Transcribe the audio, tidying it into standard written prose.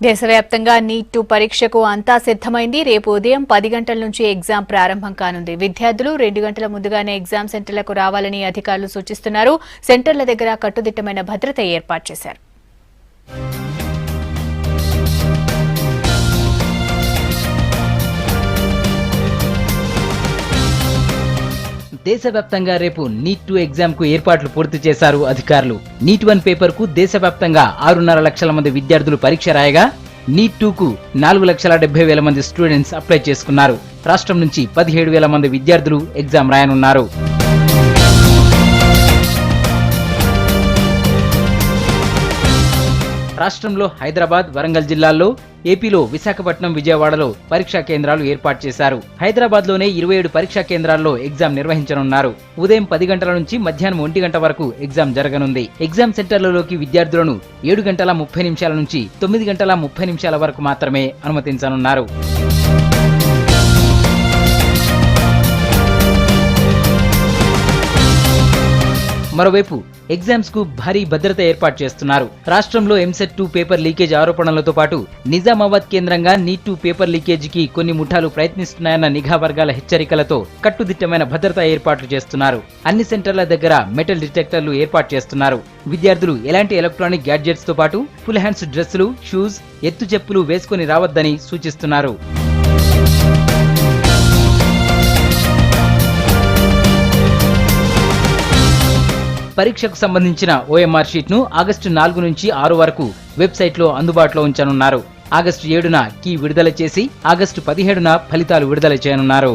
దేశవ్యాప్తంగా నీట్ 2 పరీక్షకు అంతా సిద్ధమైంది. రేపు ఉదయం 10 గంటల నుంచి ఎగ్జామ్ ప్రారంభం కానుంది. విద్యార్థులు 2 గంటల ముందుగానే ఎగ్జామ్ సెంటర్లకు రావాలని అధికారులు సూచిస్తున్నారు. సెంటర్ల దగ్గర కట్టుదిట్టమైన భద్రత ఏర్పాటు చేశారు. దేశవ్యాప్తంగా రేపు నీట్ 2 ఎగ్జామ్ కు ఏర్పాట్లు పూర్తి చేశారు అధికారులు. నీట్ 1 పేపర్ కు దేశవ్యాప్తంగా 6.5 లక్షల మంది విద్యార్థులు పరీక్ష రాయగా నీట్ 2 కు 4,70,000 మంది స్టూడెంట్స్ అప్లై చేసుకున్నారు. రాష్ట్రం నుంచి 17,000 మంది విద్యార్థులు ఎగ్జామ్ రాయనున్నారు. రాష్ట్రంలో హైదరాబాద్, వరంగల్ జిల్లాల్లో, ఏపీలో విశాఖపట్నం, విజయవాడలో పరీక్షా కేంద్రాలు ఏర్పాటు చేశారు. హైదరాబాద్ లోనే 27 పరీక్షా కేంద్రాల్లో ఎగ్జామ్ నిర్వహించనున్నారు. ఉదయం 10 గంటల నుంచి మధ్యాహ్నం 1 గంట వరకు ఎగ్జామ్ జరగనుంది. ఎగ్జామ్ సెంటర్లలోకి విద్యార్థులను 7 గంటల 30 నిమిషాల నుంచి 9 గంటల 30 నిమిషాల వరకు మాత్రమే అనుమతించనున్నారు. మరోవైపు ఎగ్జామ్స్ కు భారీ భద్రత ఏర్పాటు చేస్తున్నారు. రాష్ట్రంలో ఎంసెట్ 2 పేపర్ లీకేజ్ ఆరోపణలతో పాటు నిజామాబాద్ కేంద్రంగా నీట్ 2 పేపర్ లీకేజీకి కొన్ని ముఠాలు ప్రయత్నిస్తున్నాయన్న నిఘా వర్గాల హెచ్చరికలతో కట్టుదిట్టమైన భద్రతా ఏర్పాట్లు చేస్తున్నారు. అన్ని సెంటర్ల దగ్గర మెటల్ డిటెక్టర్లు ఏర్పాటు చేస్తున్నారు. విద్యార్థులు ఎలాంటి ఎలక్ట్రానిక్ గ్యాడ్జెట్స్ తో పాటు ఫుల్ హ్యాండ్స్ డ్రెస్సులు, షూస్, ఎత్తు చెప్పులు వేసుకుని రావద్దని సూచిస్తున్నారు. పరీక్షకు సంబంధించిన ఓఎంఆర్ షీట్ ను ఆగస్టు 4 నుంచి 6 వరకు వెబ్సైట్ లో అందుబాటులో ఉంచనున్నారు. ఆగస్టు 7న కీ విడుదల చేసి ఆగస్టు 17న ఫలితాలు విడుదల చేయనున్నారు.